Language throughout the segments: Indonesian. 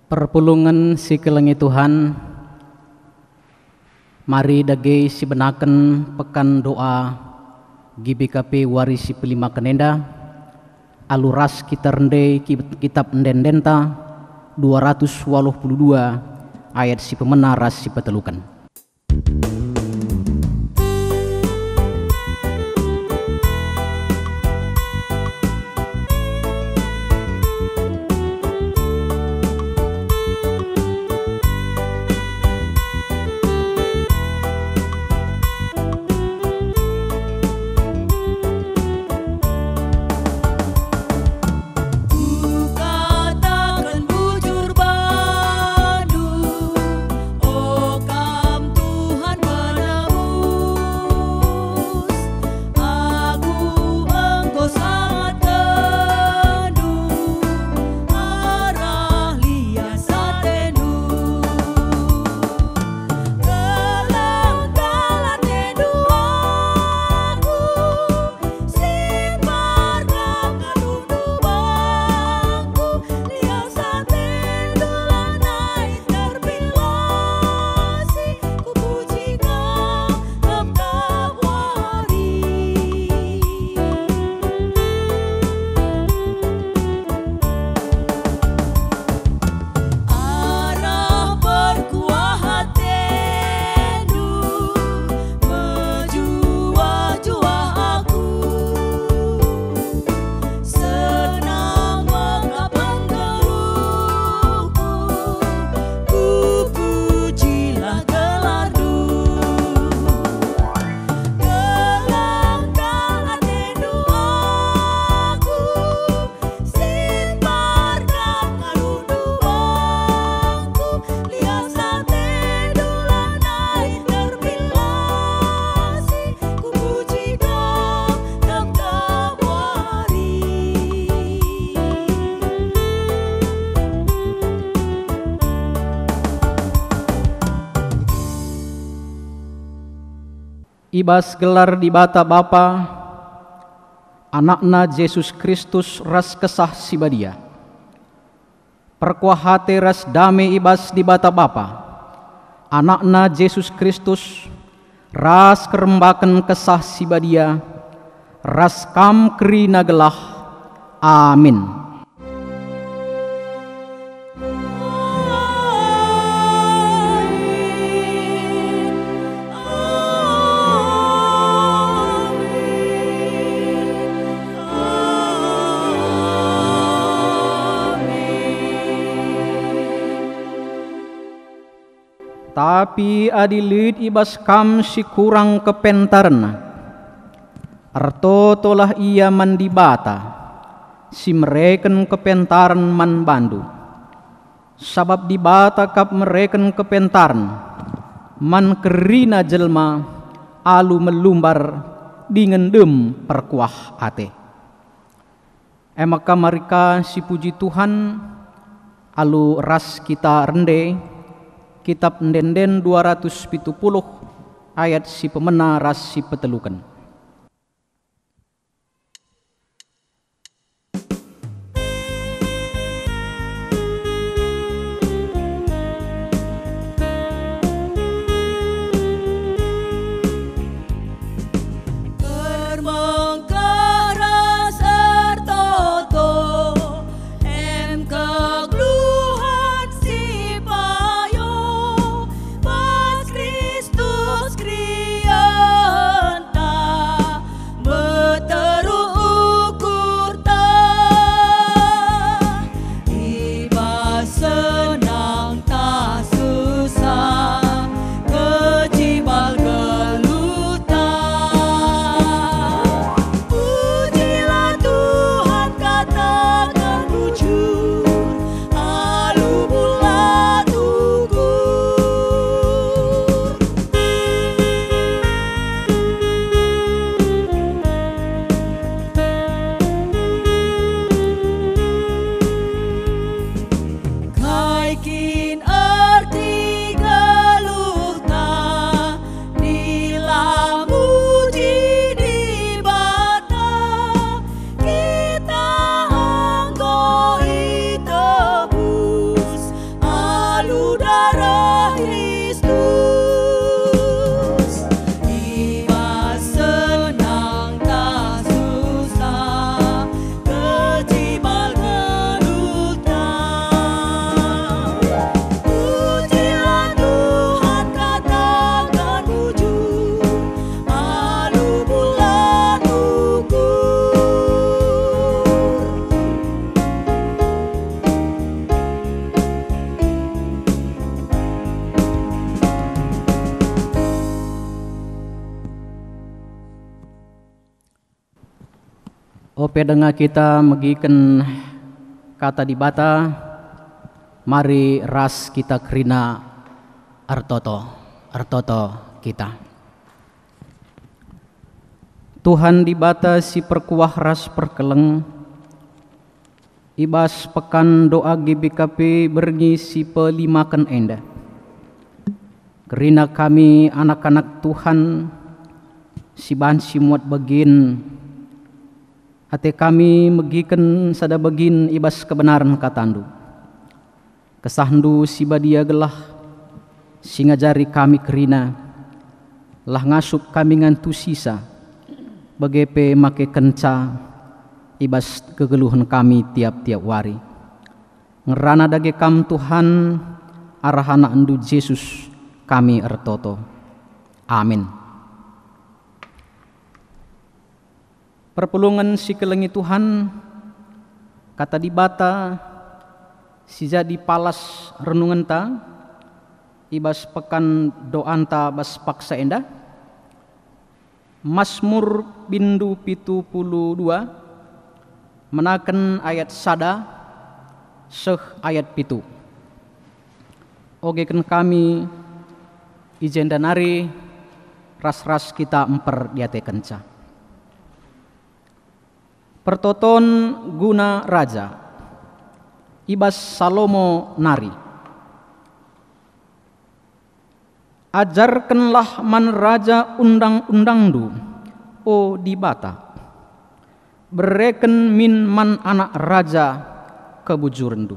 Perpulungan si kelengi Tuhan, mari dage si benaken pekan doa GBKP warisi pelima kenenda aluras kita rende kitab ndendenta 282 ayat si pemenaras si petelukan. Ibas gelar di bata Bapa, anakna Yesus Kristus ras kesah sibadia. Perkuahate ras dame ibas di bata Bapa, anakna Yesus Kristus ras kerembaken kesah sibadia, ras kam kerina gelah. Amin. Tapi adilit ibas kam si kurang kepentarna, arto tolah ia mandibata, si mereken kepentaran man bandu. Sabab dibata kap mereken kepentaran, man kerina jelma, alu melumbar dingendem perkuah ate. Emaka marika si puji Tuhan, alu ras kita rende, Kitab Ndenden 270 ayat si pemena ras si petelukan. Kristus krianta pedenga kita megiken kata di bata, mari ras kita kerina artoto kita. Tuhan di bata si perkuah ras perkeleng, ibas pekan doa GBKP berngisi pelimakan enda. Kerina kami anak-anak Tuhan, si bansi muat begin, ate kami megiken sada begin ibas kebenaran katandu. Kesahndu si badia gelah, si ngajari kami kerina, lah ngasup kami ngantu sisa, bagepe make kenca, ibas kegeluhan kami tiap-tiap wari. Ngerana dage kam Tuhan, arahana andu Yesus kami ertoto. Amin. Perpulungan si kelengi Tuhan, kata di bata, si jadi palas renungan ta, ibas pekan doanta bas paksa enda. Mazmur bindu 72 menaken ayat sada seh ayat pitu. Ogeken kami ijen danari ras-ras kita emper diate kenca. Pertoton guna raja ibas Salomo nari. Ajarkanlah man raja undang-undangdu, o di bata. Bereken min man anak raja kebujurendu.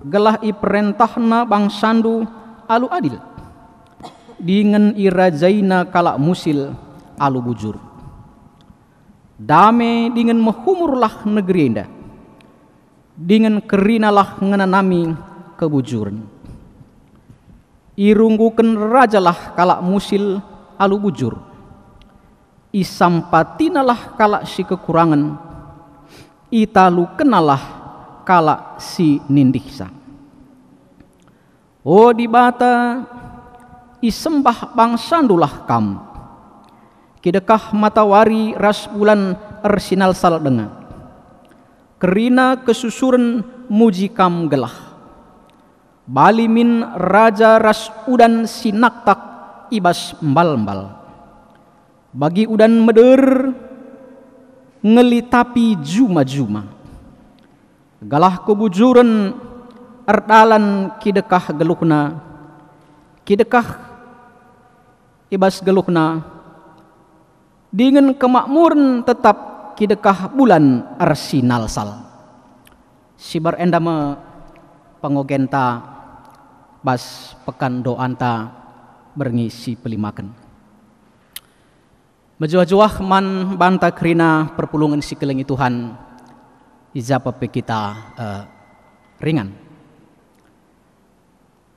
Gelah i perentahna bangsandu alu adil. Dengan i rajaina kalak musil alu bujur. Dame dengan mahumurlah negeri enda. Dengan kerinalah ngenanami kebujuran. Irungguken rajalah kalak musil alu bujur. Isampatinalah kalak si kekurangan. Italu kenalah kalak si nindiksa. O di bata isembah bangsandulah kam. Kidekah matawari ras bulan ersinal sal denga. Kerina kesusuran muji kam gelah. Balimin raja ras udan sinaktak ibas mbal-mbal. Bagi udan meder ngelitapi juma-juma. Galah kebujuran erdalan kidekah geluhna. Kidekah ibas geluhna. Dengan kemakmuran tetap kidekah bulan ersinal sal. Sibar endama pengogenta bas pekan doanta berngisi pelimakan. Mejuah-juah man banta kerina perpulungan si kelengi Tuhan izapape kita ringan.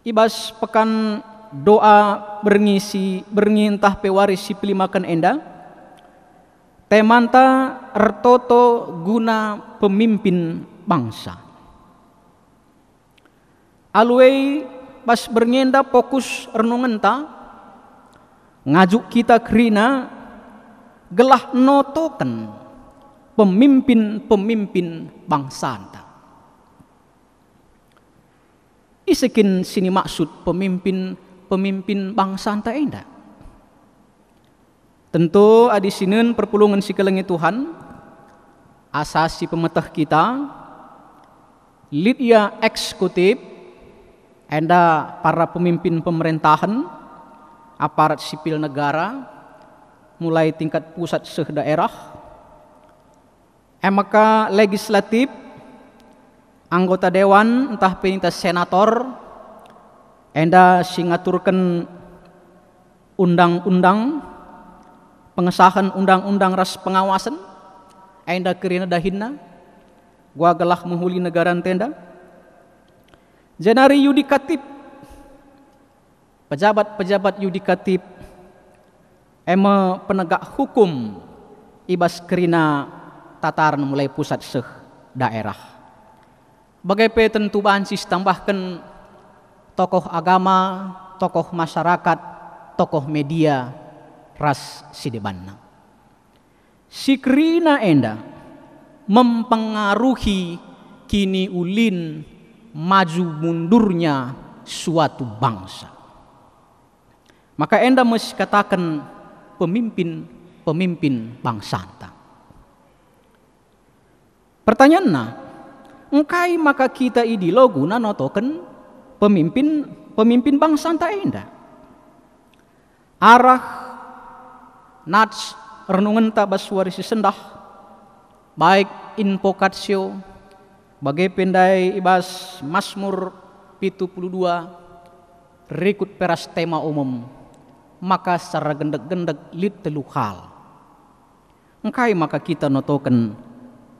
Ibas pekan doa berngintah pewaris si pelimakan enda. Temanta ertoto guna pemimpin bangsa. Alwei pas berngenda fokus renungan ta ngajuk kita kerina gelah notoken pemimpin bangsa ta. Isekin sini maksud pemimpin bangsa ta enda. Tentu adi sinen perpulungan si kelengi Tuhan asasi pemetah kita lidia eksekutif enda para pemimpin pemerintahan aparat sipil negara mulai tingkat pusat seh daerah maka legislatif anggota dewan entah perintah senator enda singaturkan undang-undang pengesahan undang-undang ras pengawasan enda kerina dahinna gua gelah menghuli negara tenda jenari yudikatif pejabat yudikatif penegak hukum ibas kerina tataran mulai pusat seh daerah bagai tentu bansis tambahkan tokoh agama tokoh masyarakat tokoh media ras sidebanna. Si kerina enda mempengaruhi kini ulin maju mundurnya suatu bangsa. Maka enda mesti katakan pemimpin bangsa anta. Pertanyaannya, engkai maka kita ideologu na notoken pemimpin bangsa anta enda. Arah nats renungan ta baswarisi sendah baik invokasio bagai pendai ibas Mazmur 72 rikut peras tema umum, maka secara gendek-gendek lit telu hal. Engkai maka kita notoken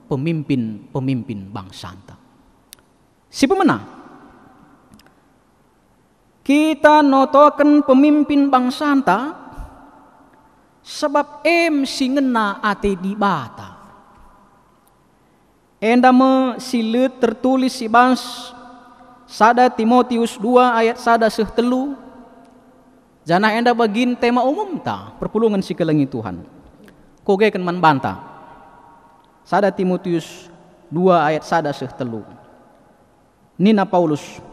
pemimpin bangsa anta. Si pemenang kita notoken pemimpin bangsa anta sebab singena ate di bata. Enda me silet tertulis si bans sada Timotius 2 ayat sada seh telu. Jana enda bagin tema umum ta perpulungan si kelengi Tuhan. Koge kan man banta. Sada Timotius 2 ayat sada seh telu. Nina Paulus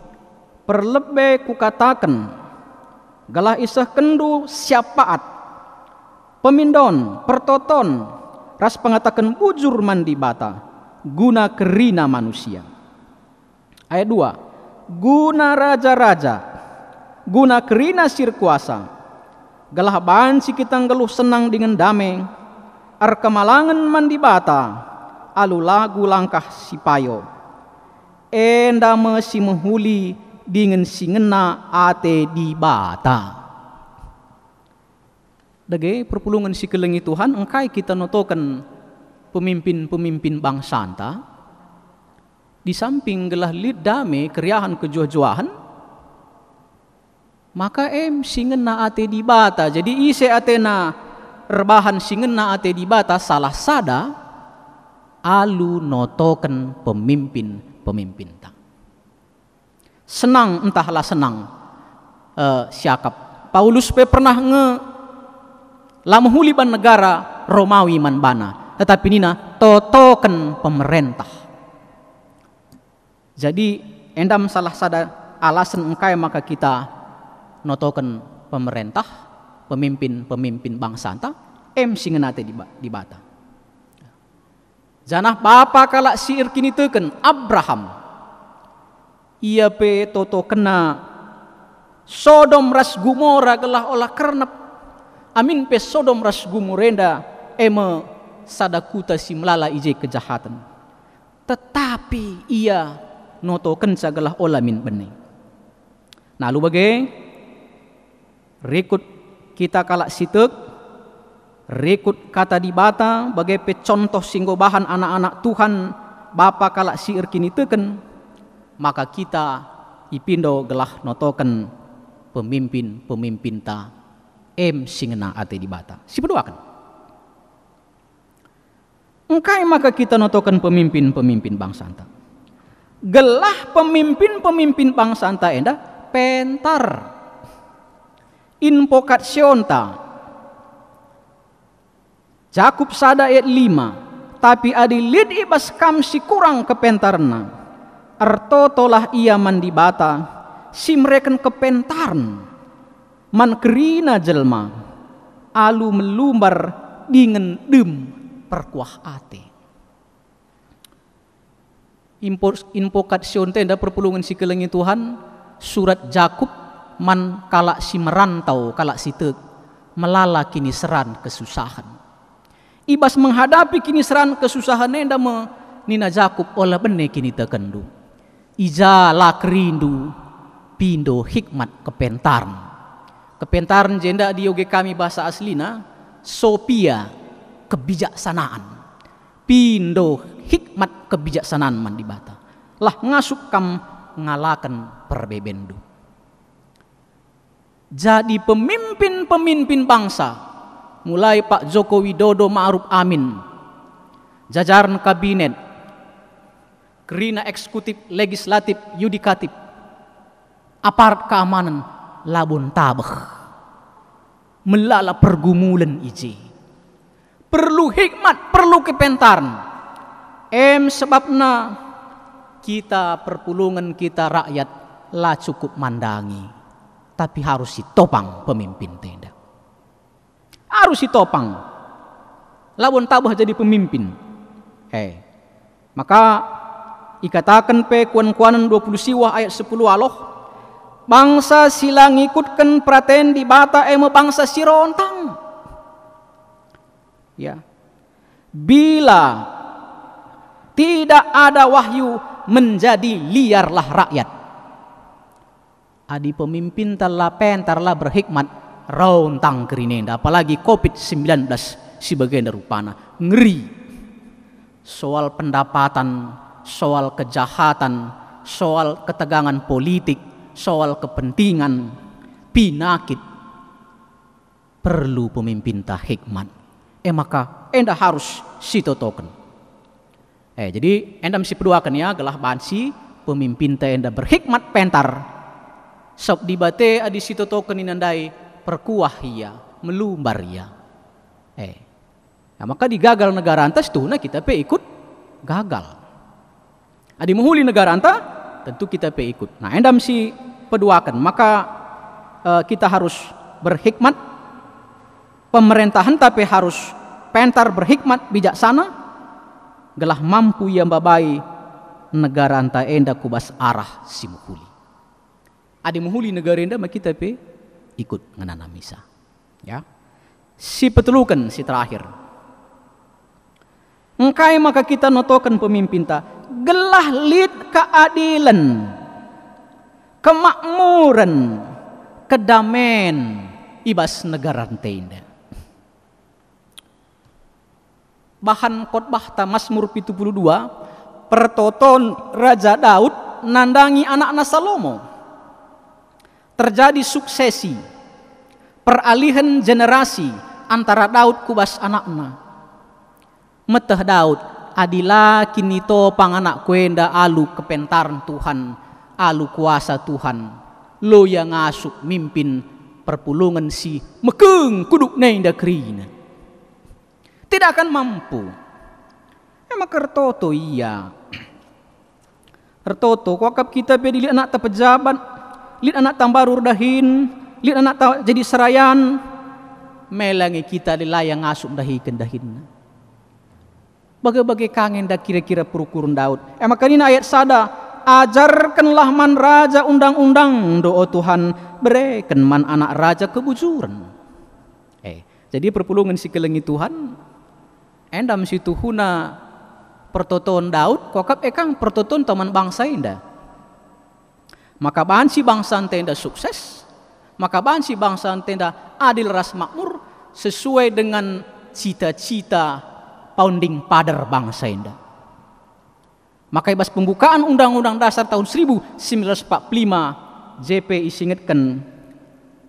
perlebe kukatakan galah isah kendu syafaat pemindon pertoton ras pengatakan bujur mandi bata guna kerina manusia. Ayat 2 guna raja-raja guna kerina sir kuasa galah bansi kita ngeluh senang dengan damai ar kemalangan mandi bata alu lagu langkah sipayo enda mesi menghuli dengan singena ate di bata. Dage perpulungan si kelengi Tuhan engkai kita notokan pemimpin bangsa anta di samping gelah lid dame keriahan kejuah-juahan maka singena ate di bata. Jadi ise atena rebahan singena ate di bata salah sada alu notokan pemimpin ta. Senang entahlah senang siakap Paulus pernah lamhuli ban negara Romawi man bana, tetapi nina totoken pemerintah. Jadi endam salah sada alasan engkai maka kita notoken pemerintah pemimpin bangsa anta singenate di bata. Janah bapa kalak siir kini teken Abraham ia pe toto kena Sodom ras Gumora gelah olah kernep amin pe Sodom ras Gumorenda sadakuta si melala ije kejahatan, tetapi ia notoken sagalah olah min bening. Nah lu bagai rekut kita kalak sitek rekut kata di bata bagai pe contoh singgo bahan anak-anak Tuhan bapa kalak siir kini teken, maka kita ipindo gelah notoken pemimpin ta singena ate di bata. Si berdoakan. Engkai maka kita notoken pemimpin bangsa anta. Gelah pemimpin bangsa anta enda pentar. Invokasyon ta. Jakub sada ayat 5. Tapi adilid ibas kam si kurang kepentarna. Artotolah ia mandi bata si mereken kepentarn man kerina jelma alu melumbar dengan dem perkuah ate. Invokasyon tenda perpulungan si kelengi Tuhan surat Jakub man kalak si merantau kalak si tek melala kini seran kesusahan. Ibas menghadapi kini seran kesusahan enda nina Jakub olah bene kini tekendu. Ija lak rindu pindo hikmat kepentarn. Kepentarn jenda di yoge kami bahasa aslina Sophia kebijaksanaan. Pindo hikmat kebijaksanaan man di bata. Lah ngasuk kam ngalakan perbebendu. Jadi pemimpin bangsa mulai Pak Joko Widodo Ma'ruf Amin, jajaran kabinet, kerina eksekutif, legislatif, yudikatif, aparat keamanan, labun tabah, melala pergumulan ije. Perlu hikmat, perlu kepentaran. Sebabna kita perpulungan kita rakyat lah cukup mandangi, tapi harus ditopang pemimpin tenda. Harus ditopang. Lawan tabah jadi pemimpin. Maka ikatakan pe kuan-kuanan 20 siwa ayat 10 Allah, bangsa sila ngikutkan praten di bata bangsa sirontang. Ya. Bila tidak ada wahyu, menjadi liarlah rakyat. Adi pemimpin telah pentarlah berhikmat rontang kerinenda, apalagi COVID-19 sebagian rupana ngeri. Soal pendapatan, soal kejahatan, soal ketegangan politik, soal kepentingan, pinakit, perlu pemimpin tak hikmat. Maka enda harus sitotoken. Jadi enda mesti peduakan ya, gelah bansi pemimpin tak enda berhikmat pentar. Sob dibate adi sitotoken inandai perkuah ia, melumbar ia. Maka digagal negara antas tuh, nah kita pe ikut gagal. Adi menghuli negara anta, tentu kita pe ikut. Nah enda mesti peduakan, maka kita harus berhikmat. Pemerintahan tapi harus pentar berhikmat bijaksana, gelah mampu yang babai negara anta enda kubas arah si muhuli. Adi muhuli negara enda maka kita pe ikut nganana misa. Ya. Si petelukan si terakhir. Engkai maka kita notokan pemimpin ta gelah lid keadilan, kemakmuran, kedamaian ibas negara anta. Bahan khotbah ta Mazmur 72, pertoton Raja Daud nandangi anakna Salomo. Terjadi suksesi, peralihan generasi antara Daud kubas anakna. Meteh Daud, adila kini topang anak kuenda alu kepentaran Tuhan, alu kuasa Tuhan. Lo yang ngasuk mimpin perpulungan si mekeng kuduk nenda kerina. Tidak akan mampu. Emang kertoto iya. Kertoto wakap kita pedi lihat anak pejabat, lihat anak tambarur dahin, lihat anak jadi serayan, melangi kita dilayang asuk dahikan dahin. Bagai-bagai kangen dah kira-kira perukurun Daud. Emang kanina ayat sada, ajarkanlah man raja undang-undang, doa Tuhan berikan man anak raja kebujuran. Jadi perpulungan si kelengi Tuhan. Endam situ huna pertoton Daud, kokap ekang pertoton teman bangsa indah. Maka bansi bangsa tenda sukses, maka bansi bangsa tenda adil ras makmur sesuai dengan cita-cita founding father bangsa indah. Maka ibas pembukaan Undang-Undang Dasar tahun 1945 JP isingetkan,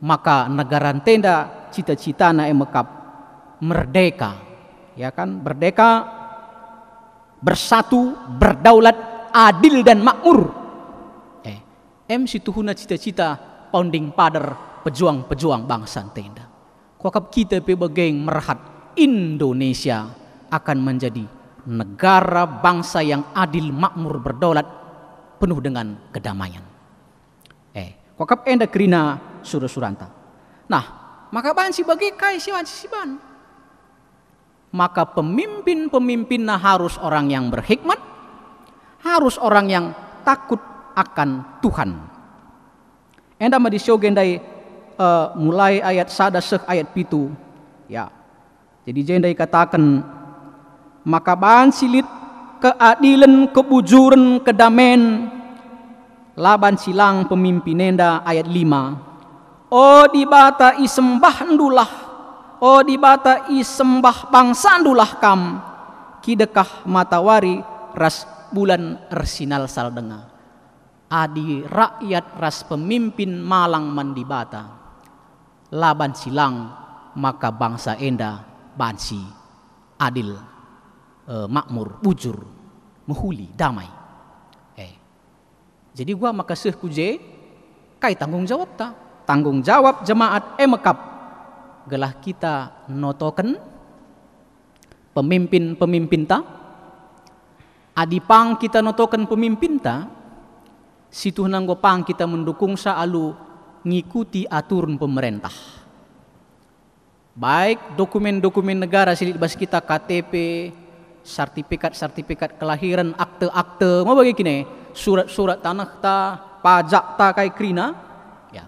maka negara tenda cita-citana emekap merdeka. Ya kan, merdeka, bersatu, berdaulat, adil dan makmur. Situ huna cita-cita founding father pejuang-pejuang bangsa tenda. Kokap kita pebagai merhat Indonesia akan menjadi negara bangsa yang adil, makmur, berdaulat, penuh dengan kedamaian. Kokap enda kerina surah-suranta. Nah, maka ban si bagai kai si ban. Maka pemimpin-pemimpinnya harus orang yang berhikmat, harus orang yang takut akan Tuhan. Enda ma disyogendai mulai ayat sada seh ayat pitu. Ya. Jadi jendai katakan, maka ban silit keadilan, kebujuran, kedamaian laban silang pemimpin enda ayat 5. Oh dibata isembah ndulah, oh dibata isembah bangsa ndulah kam, kidekah matawari ras bulan ersinal saldenga. Adi rakyat ras pemimpin malang mandibata, laban silang maka bangsa enda bansi adil, makmur, bujur, mehuli, damai. Jadi gua maka seh kuje kai tanggung jawab ta, tanggung jawab jemaat emekap gelah kita notoken pemimpin-pemimpin ta Adipang kita notokan pemimpin ta, situ nanggo pang kita mendukung sa alu ngikuti aturan pemerintah. Baik dokumen-dokumen negara silit bas kita KTP, sertifikat kelahiran, akte-akte, mau bagi kini surat-surat tanah ta, pajak ta kai krina. Ya.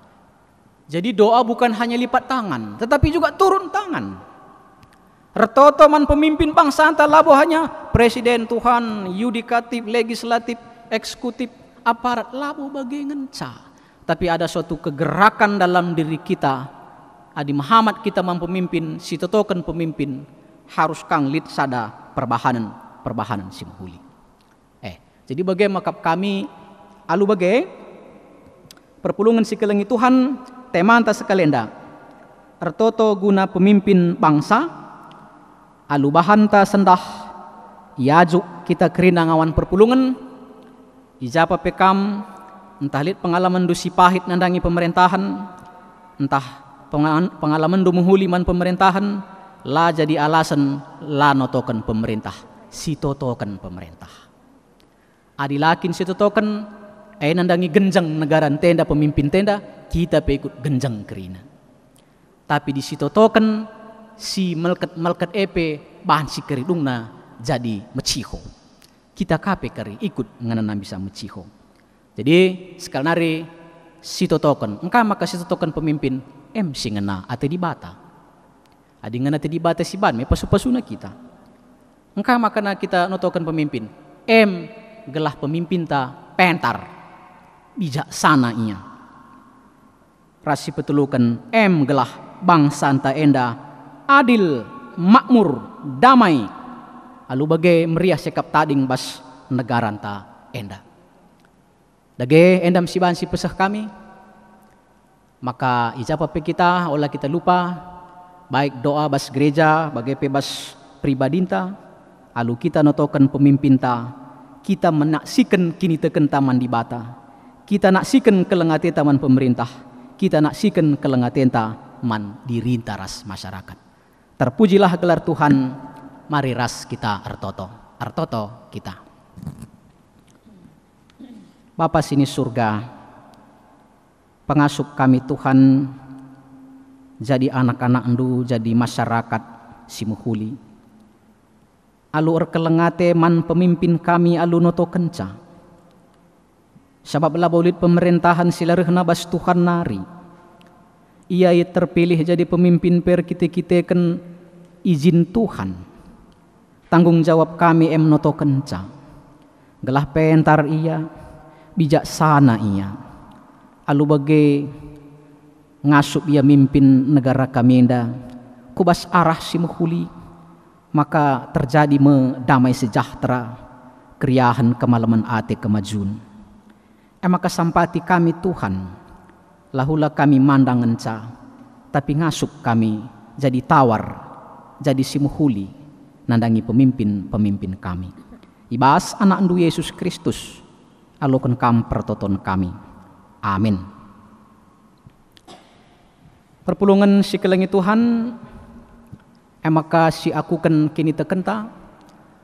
Jadi doa bukan hanya lipat tangan, tetapi juga turun tangan. Retoto man pemimpin bangsa anta labo hanya presiden Tuhan, yudikatif, legislatif, eksekutif, aparat labo bagi ngenca. Tapi ada suatu kegerakan dalam diri kita. Adi Muhammad kita memimpin, si totokan pemimpin harus kang lid sada perbahanan simhuli. Jadi bagaimana kami alu bagai perpulungan si kelengi Tuhan temanta sekalenda. Retoto guna pemimpin bangsa alu bahanta sendah yaju kita kerina ngawan perpulungan ijapa pekam entah lihat pengalaman dusi pahit nandangi pemerintahan, entah pengalaman du muhuli man pemerintahan la jadi alasan la notokan pemerintah si totokan pemerintah adilakin si totokan nandangi genjang negara tenda pemimpin tenda kita pe ikut genjang kerina tapi di si totokan si melket epe bahan si keridungna jadi meciho kita kape keri ikut nganana bisa meciho. Jadi sekali nari si totokan engkau maka si totokan pemimpin si ngena ate di bata adi ngena ate di bata si ban me pasu-pasuna kita engkau maka na kita notokan pemimpin gelah pemimpin ta pentar bijaksana ia rasi petulukan gelah bangsa anta enda adil, makmur, damai. Alu bagai meriah sekap tading bas negara anta enda. Dage endam siban si pesah kami. Maka ijapa pe kita olah kita lupa baik doa bas gereja bagai pe bas pribadinta alu kita notokan pemimpinta kita menaksikan kini teken taman di bata. Kita naksikan kelengate taman pemerintah. Kita naksikan kelengatenta man dirinta ras masyarakat. Terpujilah gelar Tuhan, mari ras kita artoto kita. Bapa sini surga, pengasup kami Tuhan, jadi anak-anak endu, jadi masyarakat simuhuli. Alu erkelengate man pemimpin kami alu noto kenca. Sebab labaulit pemerintahan silarehna bas Tuhan nari. Ia terpilih jadi pemimpin per kita kan izin Tuhan. Tanggung jawab kami noto kenca. Gelah pentar ia, bijaksana ia. Alu bagai ngasup ia mimpin negara kami enda. Kubas arah simuhuli, maka terjadi damai sejahtera, keriahan kemalaman ate kemajuan. Maka sampati kami Tuhan. Lahula kami mandang ngenca, tapi ngasup kami jadi tawar, jadi simuhuli, nandangi pemimpin kami. Ibas anak andu Yesus Kristus, alokan kam pertoton kami. Amin. Perpulungan si kelengi Tuhan, maka si aku kan kini tekenta,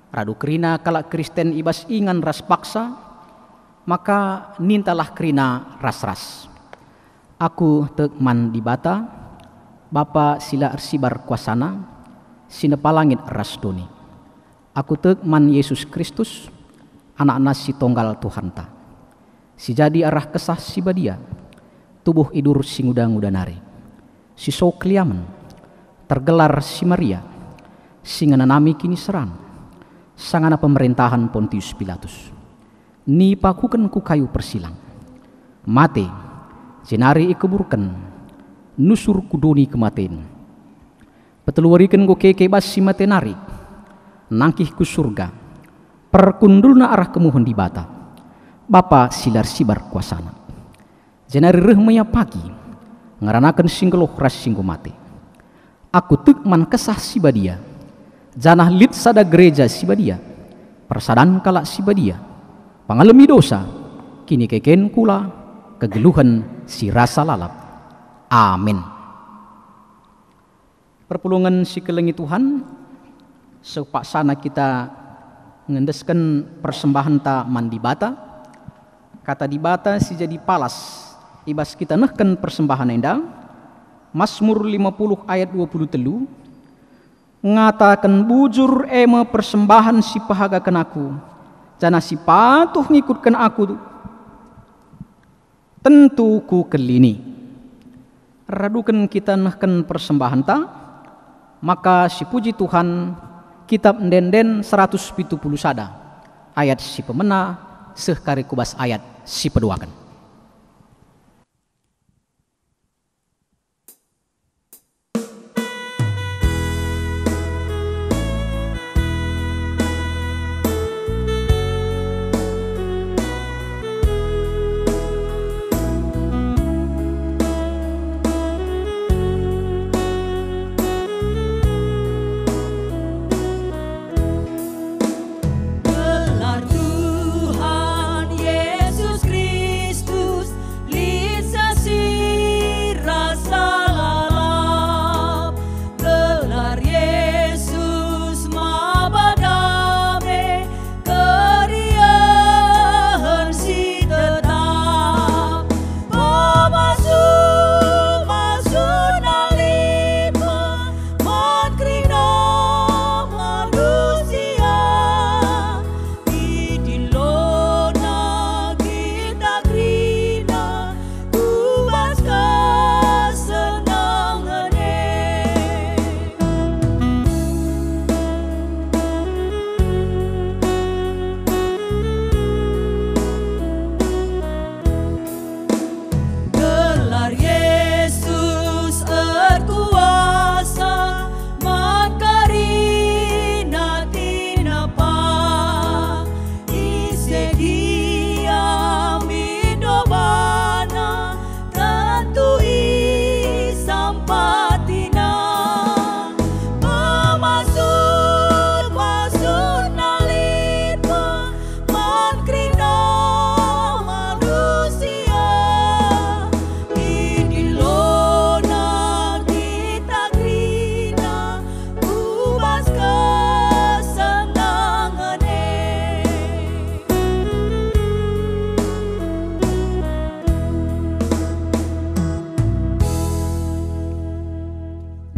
radu kerina kalak Kristen ibas ingan ras paksa, maka nintalah kerina ras-ras. Aku tekman di bata, Bapa sila arsibar kuasana, sina palangit rasdoni. Aku tekman Yesus Kristus, anak nasi tonggal Tuhan ta. Si jadi arah kesah si badia, tubuh idur si nguda-ngudanari. Si sokliaman, tergelar si Maria, si ngananami kini serang, sangana pemerintahan Pontius Pilatus. Ni pakukan ku kayu persilang, mate. Jenari ikeburkan nusur kudoni kematen. Peteluarikan go keke bas si matenari nangkih ku surga perkundulna arah kemuhun di bata. Bapa silar sibar kuasana. Jenari rehmaya pagi ngaranakan singgeloh ras singgo mate. Aku tukman kesah si badia. Janah lit sada gereja si badia. Persadan kalak si badia. Pangalami dosa kini keken kula kegeluhan si rasa lalap. Amin. Perpulungan si kelengi Tuhan, sepaksana kita ngendeskan persembahan ta mandi bata. Kata di bata si jadi palas ibas kita nehken persembahan enda. Mazmur 50 ayat 23 ngatakan bujur ema persembahan si pahagakan aku, jana si patuh ngikutkan aku tentu ku kelini. Radukan kita nehken persembahan ta, maka si puji Tuhan kitab Ndenden 170 sada ayat si pemena sehkari kubas ayat si peduakan.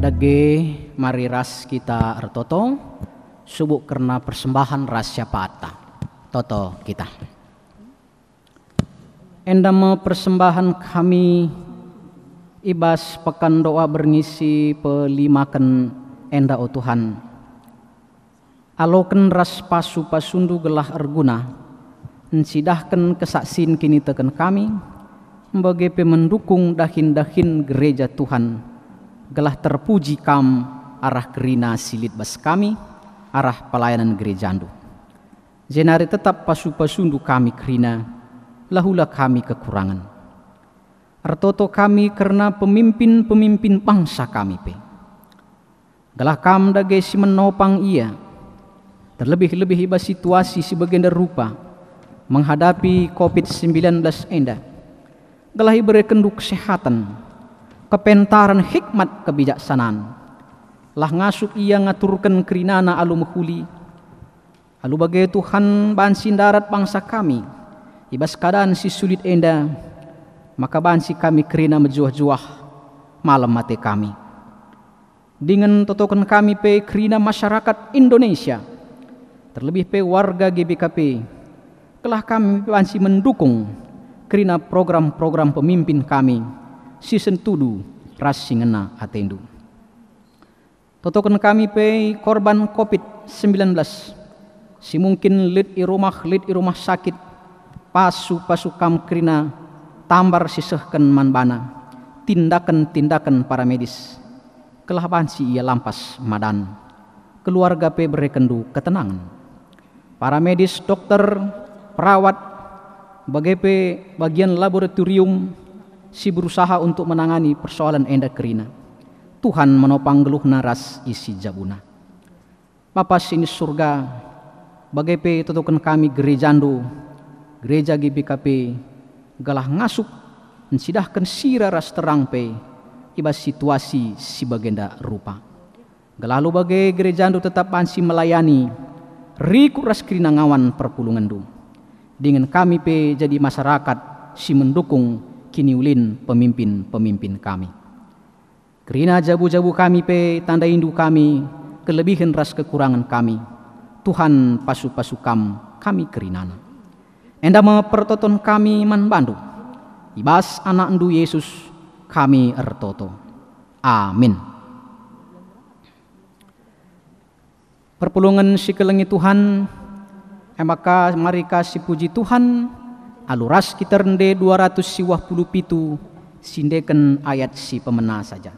Dage mari ras kita ertoto subuk karena persembahan ras syapaata toto kita. Endama persembahan kami ibas pekan doa berngisi pelimakan enda o Tuhan. Aloken ras pasu pasundu gelah erguna ensidahkan kesaksin kini teken kami sebagai mendukung dahin-dahin gereja Tuhan. Gelah terpuji kam arah kerina silit bas kami arah pelayanan gereja andu. Jenari tetap pasu-pasundu kami kerina lahula kami kekurangan. Artoto kami karena pemimpin-pemimpin bangsa kami pe. Gelah kam dage si menopang ia. Terlebih-lebih iba situasi sebagian rupa menghadapi COVID-19 enda. Gelah ibere kenduk kesehatan. Kepentaran hikmat kebijaksanaan lah ngasuk ia ngaturkan kerinana alu mehuli alu bagai Tuhan bansin darat bangsa kami ibas keadaan si sulit enda maka bansi kami kerina mejuah-juah malam mate kami dengan totokan kami pe kerina masyarakat Indonesia terlebih pe warga GBKP telah kami bansi mendukung kerina program-program pemimpin kami season tudu rasingena atendu. Totokan kami pe korban COVID-19 si mungkin lid i rumah sakit pasu kam kerina tambar sisehkan manbana tindakan para medis kelah bansi ia lampas madan keluarga pe berekendu ketenangan para medis dokter perawat bagian laboratorium si berusaha untuk menangani persoalan enda kerina. Tuhan menopang geluh naras isi jabuna. Bapa sini surga, bagai tutukan kami gerejandu, gereja GBKP, galah ngasuk, mensidahkan sira ras terang pe, ibas situasi si bagenda rupa. Galalu bagai gerejandu tetap ansi melayani, riku ras krina ngawan perpulungan du. Dengan kami pe jadi masyarakat si mendukung kini ulin pemimpin-pemimpin kami. Kerina jabu-jabu kami pe tanda indu kami, kelebihan ras kekurangan kami. Tuhan pasu-pasu kami kerinana. Enda mempertoton kami man bandu. Ibas anak ndu Yesus kami ertoto. Amin. Perpulungan si kelengi Tuhan, maka mari kasih puji Tuhan. Aluras kita rende 257 sindeken ayat si pemena saja.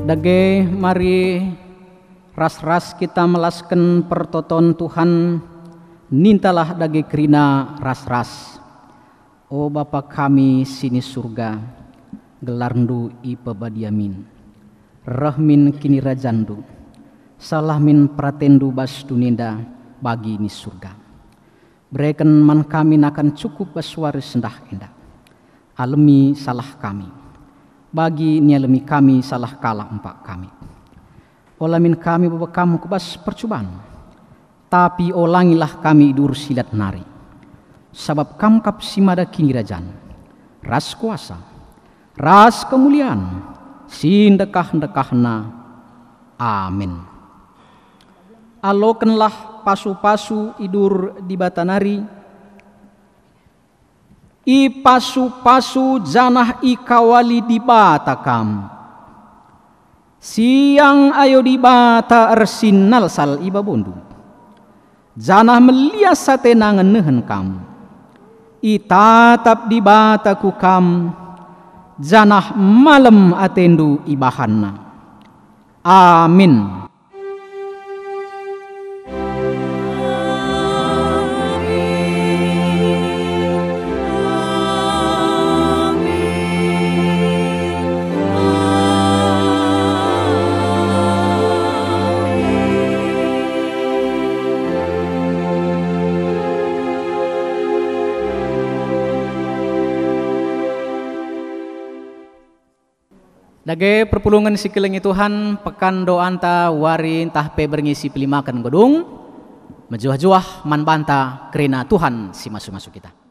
Dage mari ras-ras kita melaskan pertoton Tuhan, nintalah dage kerina ras-ras. O Bapa kami sini surga, gelarndu ipabadiamin, rahmin kini rajandu, salahmin pratendu bas duninda bagi ni surga. Berikan man kami akan cukup baswaris sendah endah, alemi salah kami. Bagi nialemi kami salah kalah empak kami. Olamin kami bawa kamu kebas percobaan, tapi olangilah kami dur silat nari. Sabab kamu kap simada kini rajan, ras kuasa, ras kemuliaan, sindekah-dekahna. Amin. Alokenlah pasu-pasu idur di batanari, i pasu-pasu janah ikawali di bata kam. Siang ayo di bata ersinal sal iba bondu. Janah melias satenangan nehen kam. I tatap di bata ku kam. Janah malam atendu ibahanna. Amin. Dage perpulungan si kelengi Tuhan, pekan doanta wari entah pe berngisi pelimakan gedung, mejuah-juah man banta kerina Tuhan si masuk-masuk kita.